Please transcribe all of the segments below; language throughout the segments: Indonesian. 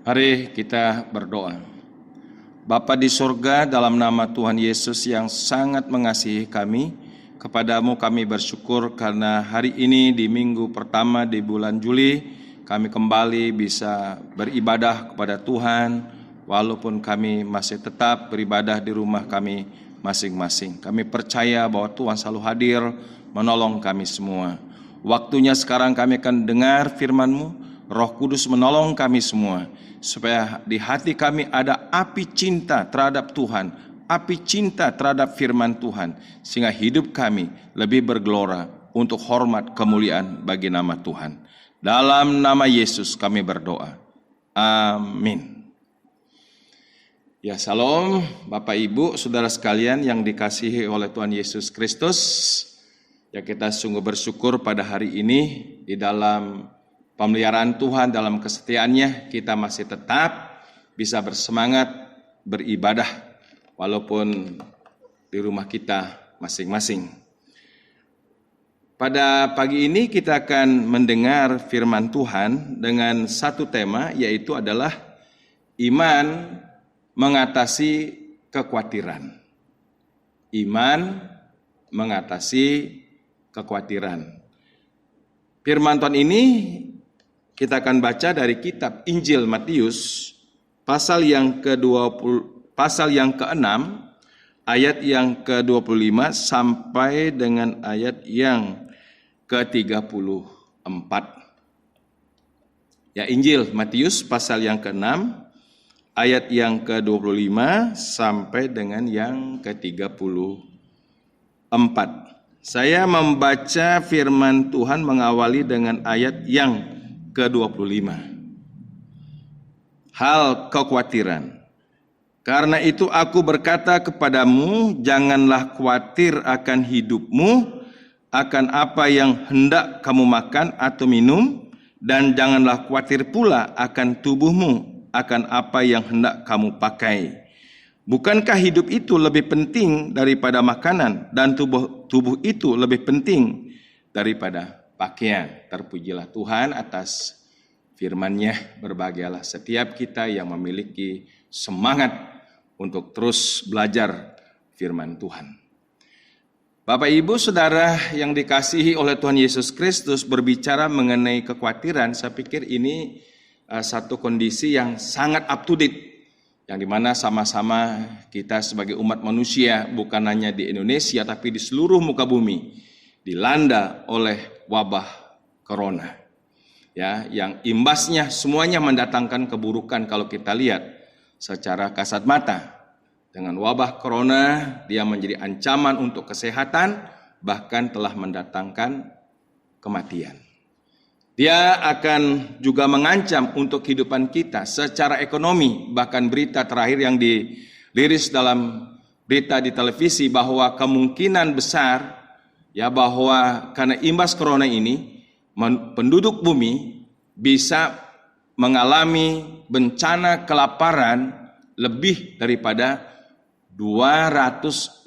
Mari kita berdoa. Bapa di surga, dalam nama Tuhan Yesus yang sangat mengasihi kami, kepadamu kami bersyukur karena hari ini di minggu pertama di bulan Juli, kami kembali bisa beribadah kepada Tuhan, walaupun kami masih tetap beribadah di rumah kami masing-masing. Kami percaya bahwa Tuhan selalu hadir menolong kami semua. Waktunya sekarang kami akan dengar firman-Mu. Roh Kudus menolong kami semua, supaya di hati kami ada api cinta terhadap Tuhan, api cinta terhadap firman Tuhan, sehingga hidup kami lebih bergelora untuk hormat kemuliaan bagi nama Tuhan. Dalam nama Yesus kami berdoa. Amin. Ya, salam Bapak Ibu, saudara sekalian yang dikasihi oleh Tuhan Yesus Kristus. Ya, kita sungguh bersyukur pada hari ini di dalam pemeliharaan Tuhan, dalam kesetiaannya kita masih tetap bisa bersemangat beribadah walaupun di rumah kita masing-masing. Pada pagi ini kita akan mendengar firman Tuhan dengan satu tema, yaitu adalah iman mengatasi kekhawatiran. Iman mengatasi kekhawatiran. Firman Tuhan ini kita akan baca dari kitab Injil Matius pasal yang ke-6 ayat yang ke-25 sampai dengan ayat yang ke-34. Ya, Injil Matius pasal yang ke-6 ayat yang ke-25 sampai dengan yang ke-34. Saya membaca firman Tuhan mengawali dengan ayat yang ke-25. Hal kekhawatiran. Karena itu aku berkata kepadamu, janganlah khawatir akan hidupmu, akan apa yang hendak kamu makan atau minum, dan janganlah khawatir pula akan tubuhmu, akan apa yang hendak kamu pakai. Bukankah hidup itu lebih penting daripada makanan, dan tubuh itu lebih penting daripada pakaian? Terpujilah Tuhan atas firman-Nya. Berbahagialah setiap kita yang memiliki semangat untuk terus belajar firman Tuhan. Bapak Ibu Saudara yang dikasihi oleh Tuhan Yesus Kristus, berbicara mengenai kekhawatiran, saya pikir ini satu kondisi yang sangat up to date, yang dimana sama-sama kita sebagai umat manusia, bukan hanya di Indonesia tapi di seluruh muka bumi, dilanda oleh wabah corona. Ya, yang imbasnya semuanya mendatangkan keburukan kalau kita lihat secara kasat mata. Dengan wabah corona, dia menjadi ancaman untuk kesehatan, bahkan telah mendatangkan kematian. Dia akan juga mengancam untuk kehidupan kita secara ekonomi. Bahkan berita terakhir yang diliris dalam berita di televisi bahwa kemungkinan besar ya bahwa karena imbas corona ini penduduk bumi bisa mengalami bencana kelaparan lebih daripada 250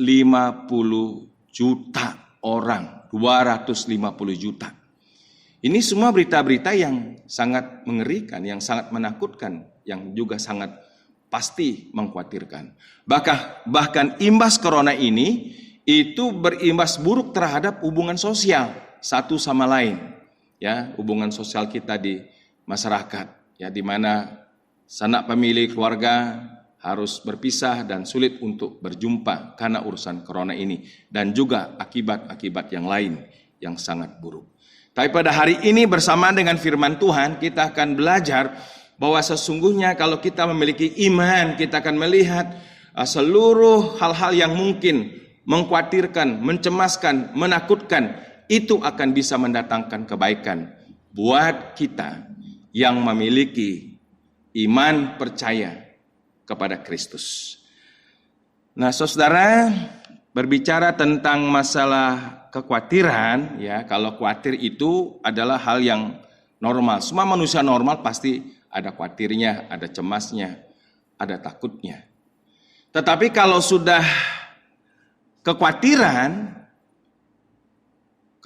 juta orang. 250 juta. Ini semua berita-berita yang sangat mengerikan, yang sangat menakutkan, yang juga sangat pasti mengkhawatirkan. Bahkan imbas corona ini itu berimbas buruk terhadap hubungan sosial satu sama lain. Ya, hubungan sosial kita di masyarakat, ya, di mana sanak pemilik keluarga harus berpisah dan sulit untuk berjumpa karena urusan corona ini, dan juga akibat-akibat yang lain yang sangat buruk. Tapi pada hari ini bersamaan dengan firman Tuhan, kita akan belajar bahwa sesungguhnya kalau kita memiliki iman, kita akan melihat seluruh hal-hal yang mungkin mengkhawatirkan, mencemaskan, menakutkan, itu akan bisa mendatangkan kebaikan buat kita yang memiliki iman percaya kepada Kristus. Nah, saudara, berbicara tentang masalah kekhawatiran, ya, kalau khawatir itu adalah hal yang normal. Semua manusia normal pasti ada khawatirnya, ada cemasnya, ada takutnya. Tetapi kalau sudah kekhawatiran,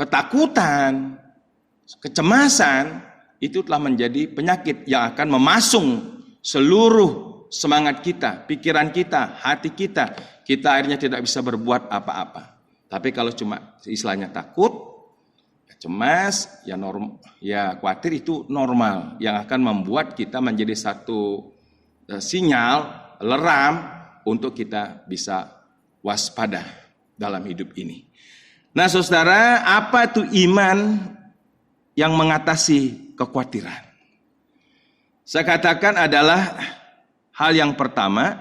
ketakutan, kecemasan, itu telah menjadi penyakit yang akan memasung seluruh semangat kita, pikiran kita, hati kita, kita akhirnya tidak bisa berbuat apa-apa. Tapi kalau cuma istilahnya takut, cemas, ya khawatir, itu normal yang akan membuat kita menjadi satu sinyal leram untuk kita bisa waspada dalam hidup ini. Nah, saudara, apa itu iman yang mengatasi kekhawatiran? Saya katakan adalah hal yang pertama,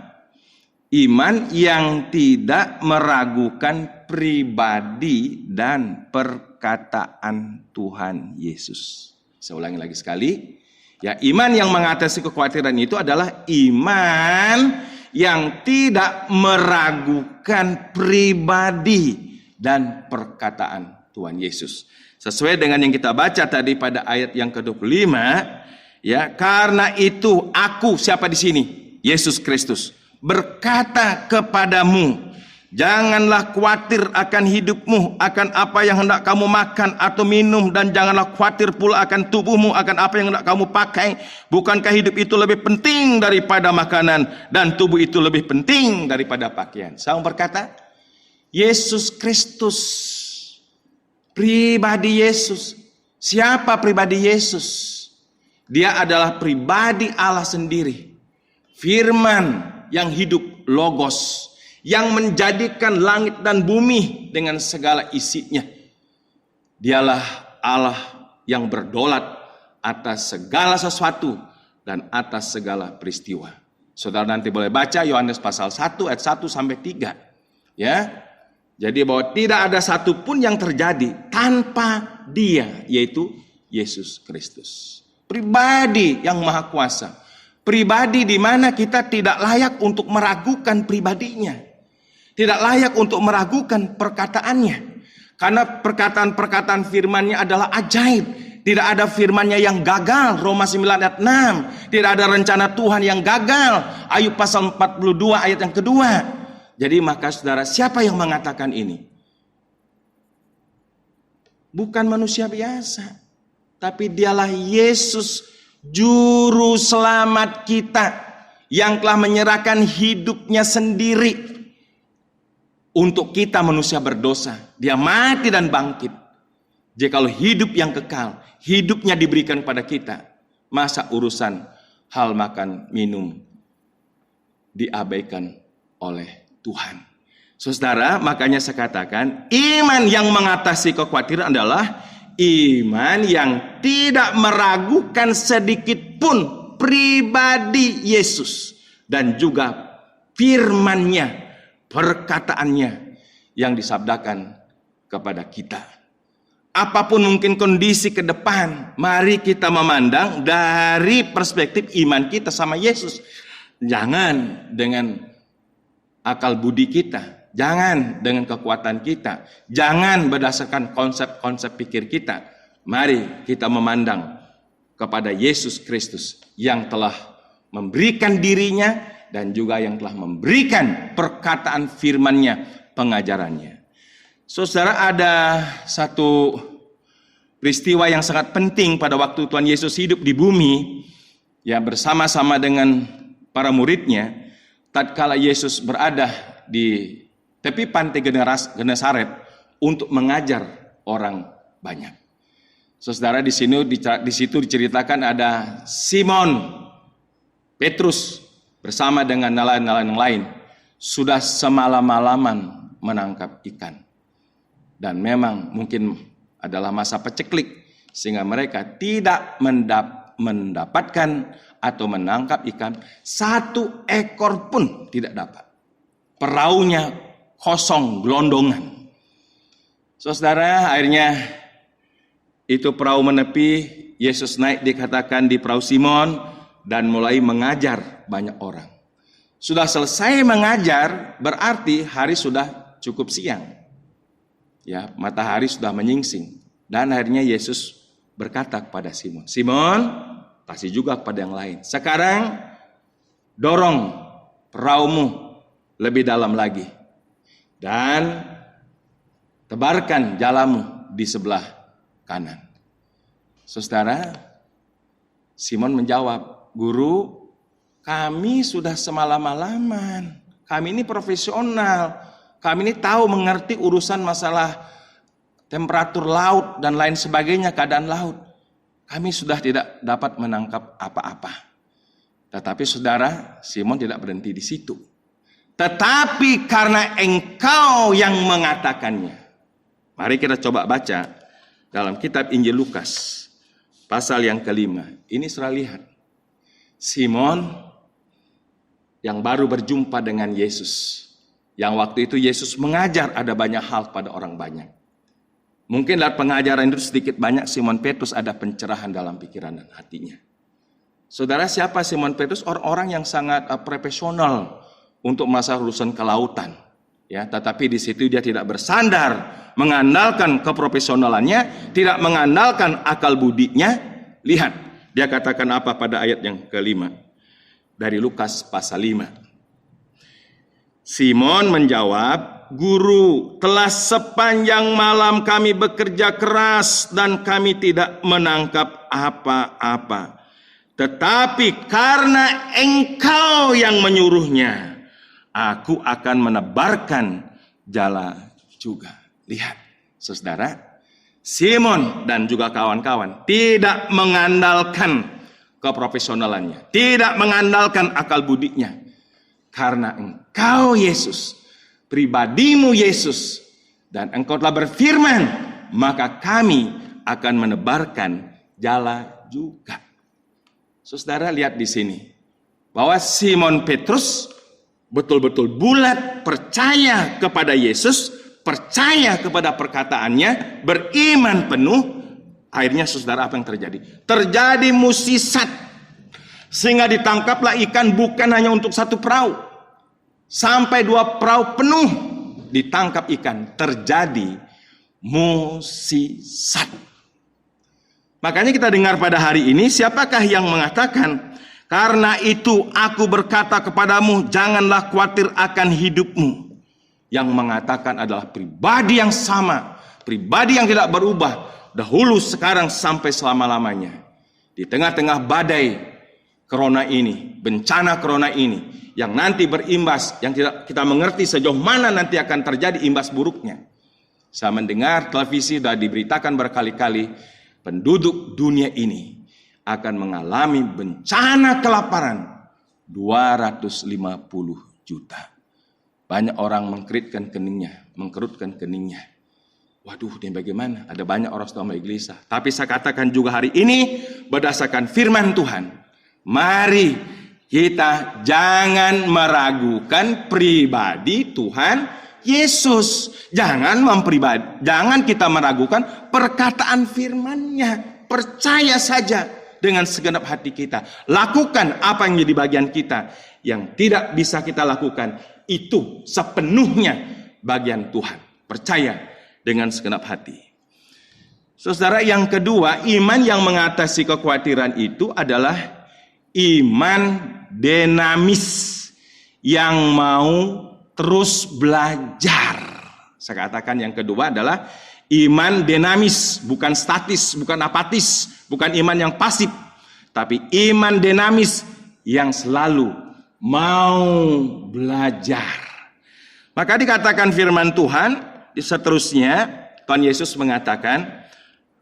iman yang tidak meragukan pribadi dan perkataan Tuhan Yesus. Saya ulangi lagi sekali. Ya, iman yang mengatasi kekhawatiran itu adalah iman yang tidak meragukan pribadi dan perkataan Tuhan Yesus. Sesuai dengan yang kita baca tadi pada ayat yang ke-25, ya, karena itu aku, siapa di sini? Yesus Kristus berkata kepadamu, janganlah khawatir akan hidupmu, akan apa yang hendak kamu makan atau minum, dan janganlah khawatir pula akan tubuhmu, akan apa yang hendak kamu pakai. Bukankah hidup itu lebih penting daripada makanan, dan tubuh itu lebih penting daripada pakaian? Saya berkata, Yesus Kristus, pribadi Yesus. Siapa pribadi Yesus? Dia adalah pribadi Allah sendiri. Firman yang hidup, logos, yang menjadikan langit dan bumi dengan segala isinya. Dialah Allah yang berdaulat atas segala sesuatu dan atas segala peristiwa. Saudara nanti boleh baca Yohanes pasal 1 ayat 1 sampai 3. Ya. Jadi bahwa tidak ada satupun yang terjadi tanpa Dia, yaitu Yesus Kristus. Pribadi yang maha kuasa. Pribadi di mana kita tidak layak untuk meragukan pribadinya. Tidak layak untuk meragukan perkataannya. Karena perkataan-perkataan firman-Nya adalah ajaib. Tidak ada firman-Nya yang gagal. Roma 9 ayat 6. Tidak ada rencana Tuhan yang gagal. Ayub pasal 42 ayat yang kedua. Jadi maka saudara, siapa yang mengatakan ini? Bukan manusia biasa. Tapi dialah Yesus, juru selamat kita, yang telah menyerahkan hidupnya sendiri untuk kita manusia berdosa. Dia mati dan bangkit. Jadi kalau hidup yang kekal, hidupnya diberikan pada kita, masa urusan hal makan minum diabaikan oleh Tuhan. Saudara, makanya saya katakan iman yang mengatasi kekhawatiran adalah iman yang tidak meragukan sedikit pun pribadi Yesus dan juga firman-Nya, perkataannya yang disabdakan kepada kita. Apapun mungkin kondisi ke depan, mari kita memandang dari perspektif iman kita sama Yesus. Jangan dengan akal budi kita, jangan dengan kekuatan kita, jangan berdasarkan konsep-konsep pikir kita. Mari kita memandang kepada Yesus Kristus yang telah memberikan dirinya dan juga yang telah memberikan perkataan firman-Nya, pengajarannya. Saudara, ada satu peristiwa yang sangat penting pada waktu Tuhan Yesus hidup di bumi, ya, bersama-sama dengan para murid-Nya. Tatkala Yesus berada di tepi pantai Genesaret untuk mengajar orang banyak. Saudara, di situ diceritakan ada Simon Petrus bersama dengan nelayan-nelayan yang lain sudah semalam-malaman menangkap ikan. Dan memang mungkin adalah masa peceklik sehingga mereka tidak mendapatkan atau menangkap ikan, satu ekor pun tidak dapat. Perahunya kosong, gelondongan. Saudara, akhirnya itu perahu menepi, Yesus naik dikatakan di perahu Simon dan mulai mengajar banyak orang. Sudah selesai mengajar, berarti hari sudah cukup siang. Ya, matahari sudah menyingsing. Dan akhirnya Yesus berkata kepada Simon, Simon, kasih juga kepada yang lain. Sekarang dorong perahumu lebih dalam lagi dan tebarkan jalamu di sebelah kanan. Saudara, Simon menjawab, Guru, Kami sudah semalam-malaman. Kami ini profesional. Kami ini tahu mengerti urusan masalah temperatur laut dan lain sebagainya, keadaan laut. Kami sudah tidak dapat menangkap apa-apa. Tetapi saudara, Simon tidak berhenti di situ. Tetapi karena engkau yang mengatakannya. Mari kita coba baca dalam kitab Injil Lukas, pasal yang ke-5. Ini saudara lihat. Simon yang baru berjumpa dengan Yesus. Yang waktu itu Yesus mengajar ada banyak hal pada orang banyak. Mungkin dalam pengajaran itu sedikit banyak Simon Petrus ada pencerahan dalam pikiran dan hatinya. Saudara, siapa Simon Petrus? Orang-orang yang sangat profesional untuk masalah urusan kelautan. Ya, tetapi di situ dia tidak bersandar mengandalkan keprofesionalannya, tidak mengandalkan akal budinya. Lihat, dia katakan apa pada ayat yang ke-5 dari Lukas pasal 5. Simon menjawab, Guru, telah sepanjang malam kami bekerja keras dan kami tidak menangkap apa-apa. Tetapi karena engkau yang menyuruhnya, aku akan menebarkan jala juga. Lihat, saudara, Simon dan juga kawan-kawan tidak mengandalkan keprofesionalannya, tidak mengandalkan akal budinya. Karena engkau Yesus, pribadimu Yesus, dan engkau telah berfirman, maka kami akan menebarkan jala juga. Saudara, lihat di sini bahwa Simon Petrus betul-betul bulat percaya kepada Yesus, percaya kepada perkataannya, beriman penuh. Akhirnya saudara, apa yang terjadi? Terjadi musisat, sehingga ditangkaplah ikan bukan hanya untuk satu perahu, sampai 2 perahu penuh ditangkap ikan. Terjadi musisat. Makanya kita dengar pada hari ini, siapakah yang mengatakan, karena itu aku berkata kepadamu, janganlah khawatir akan hidupmu. Yang mengatakan adalah pribadi yang sama, pribadi yang tidak berubah, dahulu, sekarang, sampai selama-lamanya. Di tengah-tengah badai corona ini, bencana corona ini, yang nanti berimbas, yang tidak kita mengerti sejauh mana nanti akan terjadi imbas buruknya. Saya mendengar televisi sudah diberitakan berkali-kali, penduduk dunia ini akan mengalami bencana kelaparan 250 juta. Banyak orang mengkerutkan keningnya. Waduh, ini bagaimana? Ada banyak orang sedang gelisah. Tapi saya katakan juga hari ini, berdasarkan firman Tuhan, mari kita jangan meragukan pribadi Tuhan Yesus. Jangan kita meragukan perkataan firman-Nya. Percaya saja dengan segenap hati kita. Lakukan apa yang menjadi bagian kita. Yang tidak bisa kita lakukan, itu sepenuhnya bagian Tuhan. Percaya dengan segenap hati. Saudara, yang kedua, iman yang mengatasi kekhawatiran itu adalah iman dinamis yang mau terus belajar. Saya katakan yang kedua adalah iman dinamis, bukan statis, bukan apatis, bukan iman yang pasif, tapi iman dinamis yang selalu mau belajar. Maka dikatakan firman Tuhan seterusnya, Tuhan Yesus mengatakan,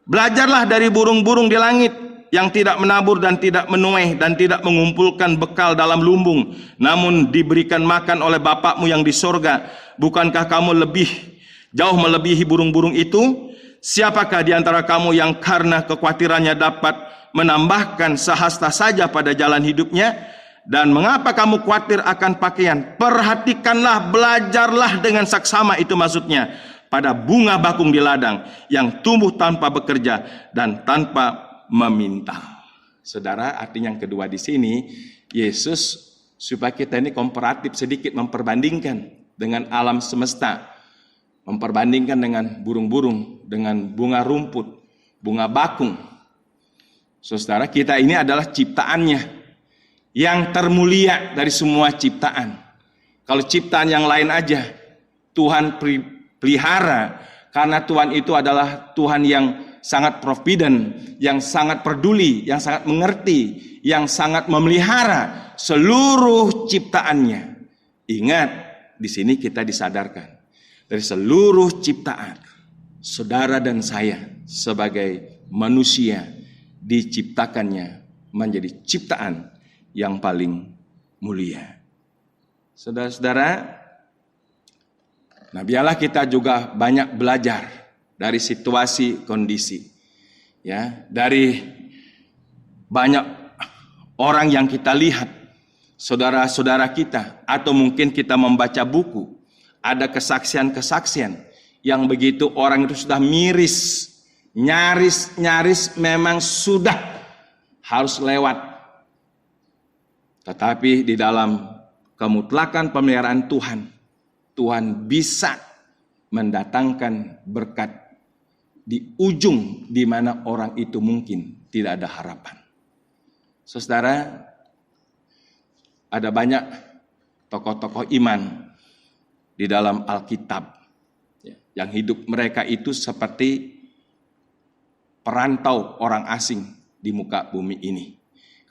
belajarlah dari burung-burung di langit yang tidak menabur dan tidak menuai dan tidak mengumpulkan bekal dalam lumbung, namun diberikan makan oleh Bapakmu yang di sorga. Bukankah kamu jauh melebihi burung-burung itu? Siapakah di antara kamu yang karena kekhawatirannya dapat menambahkan sehasta saja pada jalan hidupnya? Dan mengapa kamu khawatir akan pakaian? Perhatikanlah, belajarlah dengan saksama, itu maksudnya, pada bunga bakung di ladang yang tumbuh tanpa bekerja dan tanpa meminta. Saudara, artinya yang kedua di sini, Yesus supaya kita ini komparatif sedikit, memperbandingkan dengan alam semesta, memperbandingkan dengan burung-burung, dengan bunga rumput, bunga bakung. Saudara, kita ini adalah ciptaannya yang termulia dari semua ciptaan. Kalau ciptaan yang lain aja Tuhan pelihara, karena Tuhan itu adalah Tuhan yang sangat providen, yang sangat peduli, yang sangat mengerti, yang sangat memelihara. seluruh ciptaannya. Ingat, di sini kita disadarkan dari seluruh ciptaan, saudara dan saya sebagai manusia diciptakannya menjadi ciptaan yang paling mulia. Saudara-saudara, nah biarlah kita juga banyak belajar dari situasi kondisi, ya, dari banyak orang yang kita lihat, saudara-saudara kita, atau mungkin kita membaca buku, ada kesaksian-kesaksian yang begitu orang itu sudah miris, nyaris memang sudah harus lewat. Tetapi di dalam kemutlakan pemeliharaan Tuhan, Tuhan bisa mendatangkan berkat di ujung di mana orang itu mungkin tidak ada harapan. Saudara, ada banyak tokoh-tokoh iman di dalam Alkitab yang hidup mereka itu seperti perantau orang asing di muka bumi ini.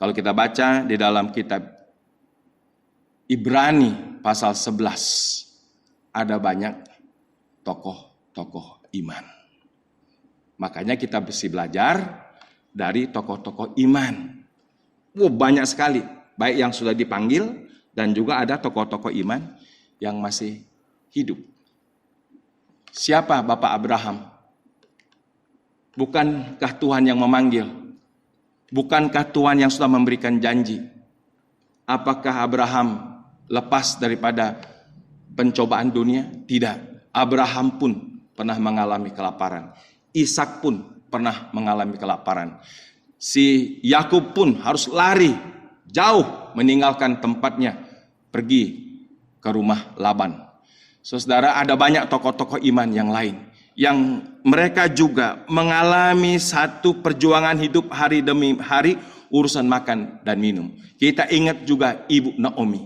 Kalau kita baca di dalam kitab Ibrani pasal 11, ada banyak tokoh-tokoh iman. Makanya kita mesti belajar dari tokoh-tokoh iman. Banyak sekali, baik yang sudah dipanggil dan juga ada tokoh-tokoh iman yang masih hidup. Siapa Bapak Abraham? Bukankah Tuhan yang memanggil? Bukankah Tuhan yang sudah memberikan janji? Apakah Abraham lepas daripada pencobaan dunia? Tidak. Abraham pun pernah mengalami kelaparan. Ishak pun pernah mengalami kelaparan. Si Yakub pun harus lari jauh meninggalkan tempatnya, pergi ke rumah Laban. Saudara, ada banyak tokoh-tokoh iman yang lain yang mereka juga mengalami satu perjuangan hidup hari demi hari, urusan makan dan minum. Kita ingat juga Ibu Naomi.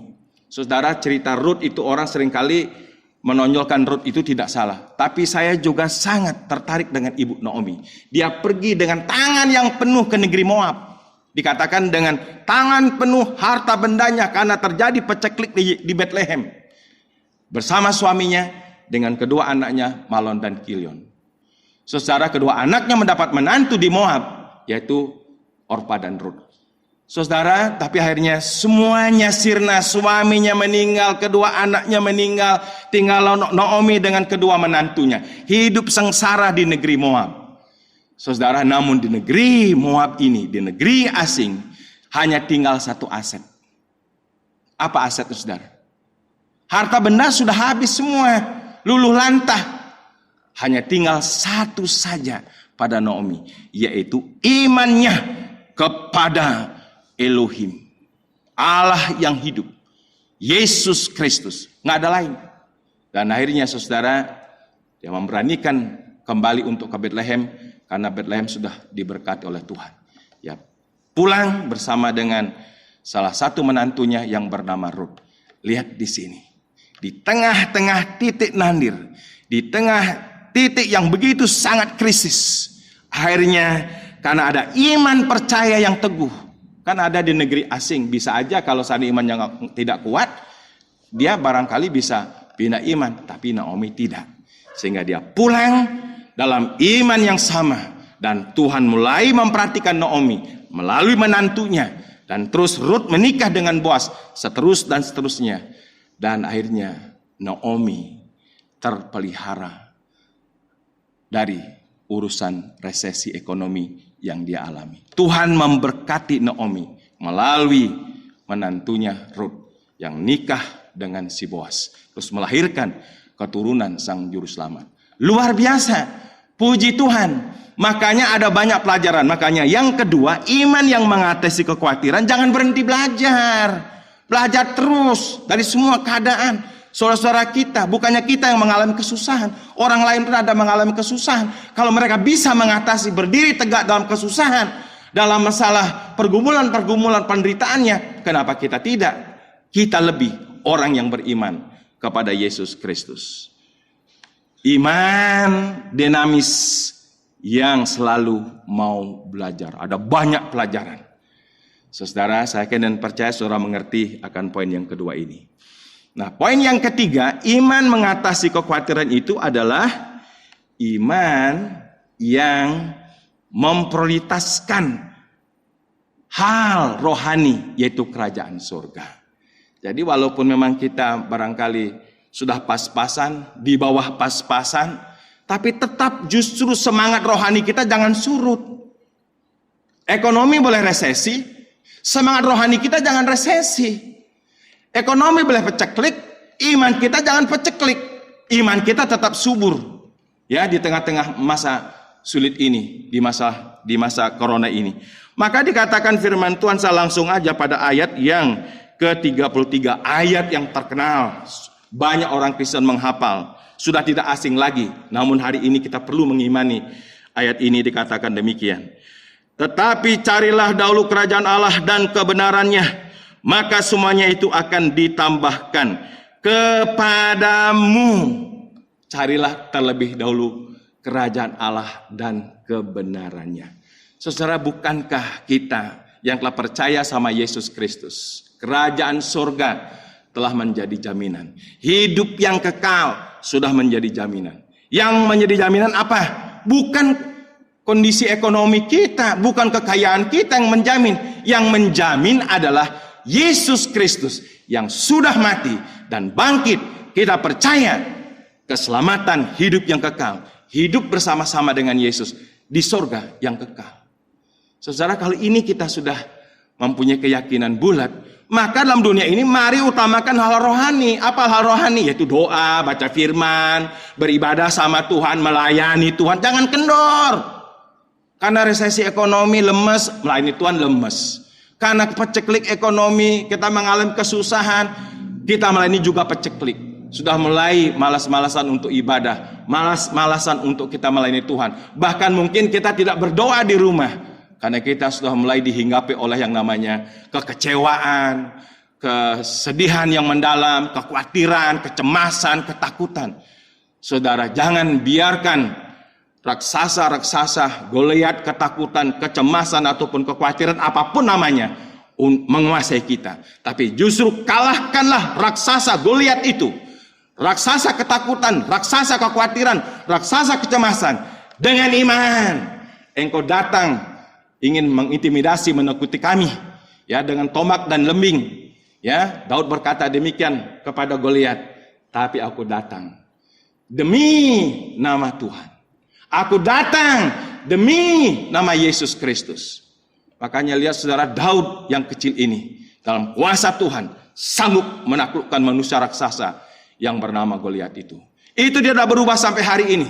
Saudara, cerita Ruth itu orang seringkali menonjolkan Ruth itu tidak salah. Tapi saya juga sangat tertarik dengan Ibu Naomi. Dia pergi dengan tangan yang penuh ke negeri Moab. Dikatakan dengan tangan penuh harta bendanya karena terjadi peceklik di Bethlehem. Bersama suaminya dengan kedua anaknya Malon dan Kilion. Saudara, kedua anaknya mendapat menantu di Moab, yaitu Orpa dan Ruth. Saudara, tapi akhirnya semuanya sirna, suaminya meninggal, kedua anaknya meninggal, tinggal Naomi dengan kedua menantunya. Hidup sengsara di negeri Moab. Saudara, namun di negeri Moab ini, di negeri asing, hanya tinggal satu aset. Apa asetnya, saudara? Harta benda sudah habis semua, luluh lantah. Hanya tinggal satu saja pada Naomi, yaitu imannya kepada Elohim, Allah yang hidup, Yesus Kristus, nggak ada lain. Dan akhirnya saudara, dia memberanikan kembali untuk ke Bethlehem karena Bethlehem sudah diberkati oleh Tuhan. Ya, pulang bersama dengan salah satu menantunya yang bernama Ruth. Lihat di sini, di tengah-tengah titik nandir, di tengah titik yang begitu sangat krisis, akhirnya karena ada iman percaya yang teguh. Kan ada di negeri asing, bisa aja kalau seandainya iman yang tidak kuat, dia barangkali bisa pindah iman, tapi Naomi tidak. Sehingga dia pulang dalam iman yang sama, dan Tuhan mulai memperhatikan Naomi melalui menantunya, dan terus Ruth menikah dengan Boaz, seterusnya. Dan akhirnya Naomi terpelihara dari urusan resesi ekonomi yang dia alami. Tuhan memberkati Naomi melalui menantunya Ruth yang nikah dengan si Boaz, terus melahirkan keturunan sang juru selamat. Luar biasa, puji Tuhan. Makanya ada banyak pelajaran. Makanya yang kedua, iman yang mengatasi kekhawatiran, jangan berhenti belajar. Belajar terus dari semua keadaan. Saudara-saudara kita, bukannya kita yang mengalami kesusahan, orang lain pun ada mengalami kesusahan. Kalau mereka bisa mengatasi, berdiri tegak dalam kesusahan, dalam masalah pergumulan penderitaannya, kenapa kita tidak? Kita lebih orang yang beriman kepada Yesus Kristus. Iman dinamis yang selalu mau belajar. Ada banyak pelajaran. Saudara, saya yakin dan percaya saudara mengerti akan poin yang kedua ini. Nah, poin yang ketiga, iman mengatasi kekhawatiran itu adalah iman yang memprioritaskan hal rohani, yaitu kerajaan surga. Jadi walaupun memang kita barangkali sudah pas-pasan, di bawah pas-pasan, tapi tetap justru semangat rohani kita jangan surut. Ekonomi boleh resesi, semangat rohani kita jangan resesi. Ekonomi boleh peceklik, iman kita jangan peceklik. Iman kita tetap subur. Ya, di tengah-tengah masa sulit ini, di masa corona ini. Maka dikatakan firman Tuhan, saya langsung aja pada ayat yang ke-33, ayat yang terkenal. Banyak orang Kristen menghafal, sudah tidak asing lagi. Namun hari ini kita perlu mengimani ayat ini, dikatakan demikian. Tetapi carilah dahulu kerajaan Allah dan kebenarannya, maka semuanya itu akan ditambahkan kepadamu. Carilah terlebih dahulu kerajaan Allah dan kebenarannya. Saudara, bukankah kita yang telah percaya sama Yesus Kristus, kerajaan surga telah menjadi jaminan. Hidup yang kekal sudah menjadi jaminan. Yang menjadi jaminan apa? Bukan kondisi ekonomi kita, bukan kekayaan kita yang menjamin. Yang menjamin adalah Yesus Kristus yang sudah mati dan bangkit. Kita percaya keselamatan hidup yang kekal. Hidup bersama-sama dengan Yesus di surga yang kekal. Saudara, kalau ini kita sudah mempunyai keyakinan bulat, maka dalam dunia ini mari utamakan hal rohani. Apa hal rohani? Yaitu doa, baca firman, beribadah sama Tuhan, melayani Tuhan. Jangan kendor. Karena resesi ekonomi lemes, melayani Tuhan lemes. Karena peceklik ekonomi, kita mengalami kesusahan, kita melayani juga peceklik. Sudah mulai malas-malasan untuk ibadah, malas-malasan untuk kita melayani Tuhan. Bahkan mungkin kita tidak berdoa di rumah. Karena kita sudah mulai dihinggapi oleh yang namanya kekecewaan, kesedihan yang mendalam, kekhawatiran, kecemasan, ketakutan. Saudara, jangan biarkan raksasa-raksasa, Goliat, ketakutan, kecemasan, ataupun kekhawatiran apapun namanya menguasai kita. Tapi justru kalahkanlah raksasa Goliat itu. Raksasa ketakutan, raksasa kekhawatiran, raksasa kecemasan dengan iman. Engkau datang ingin mengintimidasi, menakuti kami, ya, dengan tombak dan lembing. Ya, Daud berkata demikian kepada Goliat. Tapi aku datang demi nama Tuhan. Aku datang demi nama Yesus Kristus. Makanya lihat saudara, Daud yang kecil ini dalam kuasa Tuhan sanggup menaklukkan manusia raksasa yang bernama Goliat itu. Itu tidak berubah sampai hari ini.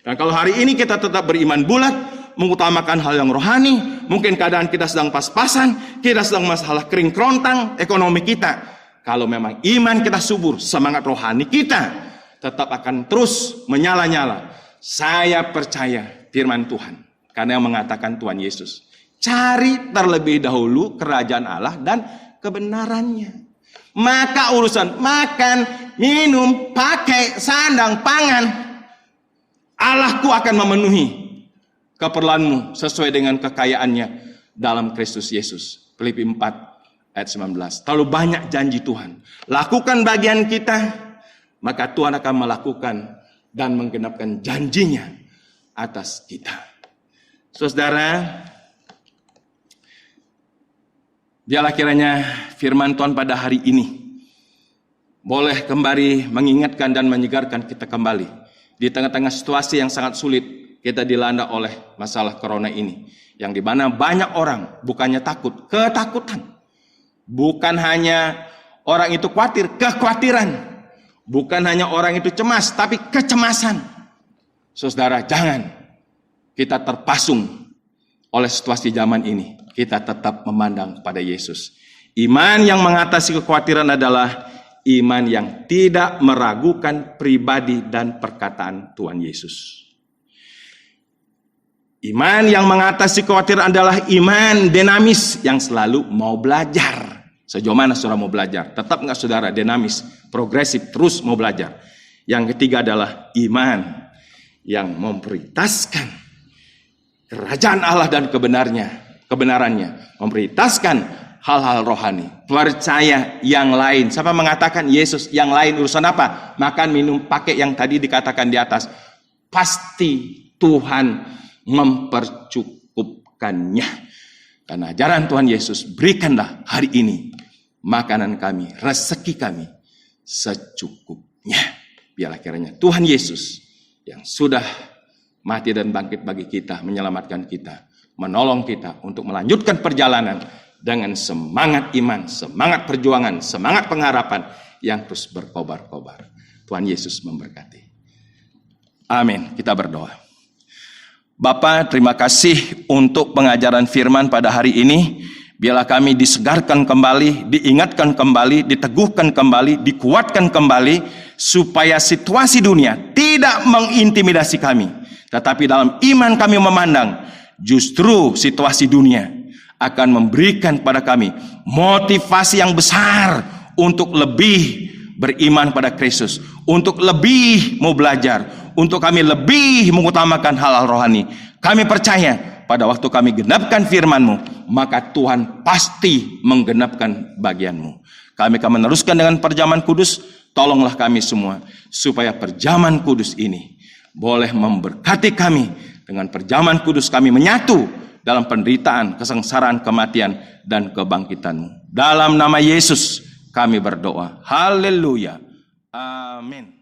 Dan kalau hari ini kita tetap beriman bulat, mengutamakan hal yang rohani, mungkin keadaan kita sedang pas-pasan, kita sedang masalah kering kerontang, ekonomi kita. Kalau memang iman kita subur, semangat rohani kita tetap akan terus menyala-nyala. Saya percaya firman Tuhan, karena yang mengatakan Tuhan Yesus, cari terlebih dahulu kerajaan Allah dan kebenarannya. Maka urusan makan, minum, pakai, sandang, pangan, Allahku akan memenuhi keperluanmu sesuai dengan kekayaannya dalam Kristus Yesus. Filipi 4 ayat 19. Terlalu banyak janji Tuhan. Lakukan bagian kita, maka Tuhan akan melakukan dan menggenapkan janjinya atas kita. Saudara, biarlah kiranya firman Tuhan pada hari ini boleh kembali mengingatkan dan menyegarkan kita kembali. Di tengah-tengah situasi yang sangat sulit, kita dilanda oleh masalah corona ini. Yang dimana banyak orang bukannya takut, ketakutan. Bukan hanya orang itu khawatir, kekhawatiran. Bukan hanya orang itu cemas, tapi kecemasan. Saudara, jangan kita terpasung oleh situasi zaman ini. Kita tetap memandang pada Yesus. Iman yang mengatasi kekhawatiran adalah iman yang tidak meragukan pribadi dan perkataan Tuhan Yesus. Iman yang mengatasi kekhawatiran adalah iman dinamis yang selalu mau belajar. Sejauh mana saudara mau belajar? Tetap nggak saudara dinamis, progresif, terus mau belajar. Yang ketiga adalah iman yang memprioritaskan kerajaan Allah dan kebenarnya. kebenarannya, memprioritaskan hal-hal rohani, percaya yang lain. Siapa mengatakan Yesus yang lain urusan apa? Makan, minum, pakai yang tadi dikatakan di atas. Pasti Tuhan mempercukupkannya. Karena ajaran Tuhan Yesus, berikanlah hari ini makanan kami, rezeki kami secukupnya. Biarlah kiranya Tuhan Yesus yang sudah mati dan bangkit bagi kita, menyelamatkan kita, menolong kita untuk melanjutkan perjalanan dengan semangat iman, semangat perjuangan, semangat pengharapan yang terus berkobar-kobar. Tuhan Yesus memberkati. Amin. Kita berdoa. Bapa, terima kasih untuk pengajaran firman pada hari ini. Biarlah kami disegarkan kembali, diingatkan kembali, diteguhkan kembali, dikuatkan kembali, supaya situasi dunia tidak mengintimidasi kami. Tetapi dalam iman kami memandang, justru situasi dunia akan memberikan pada kami motivasi yang besar untuk lebih beriman pada Kristus, untuk lebih mau belajar, untuk kami lebih mengutamakan hal-hal rohani. Kami percaya pada waktu kami genapkan firman-Mu, maka Tuhan pasti menggenapkan bagian-Mu. Kami akan meneruskan dengan perjamuan kudus. Tolonglah kami semua supaya perjamuan kudus ini boleh memberkati kami. Dengan perjamuan kudus kami menyatu dalam penderitaan, kesengsaraan, kematian, dan kebangkitan-Mu. Dalam nama Yesus kami berdoa. Haleluya. Amin.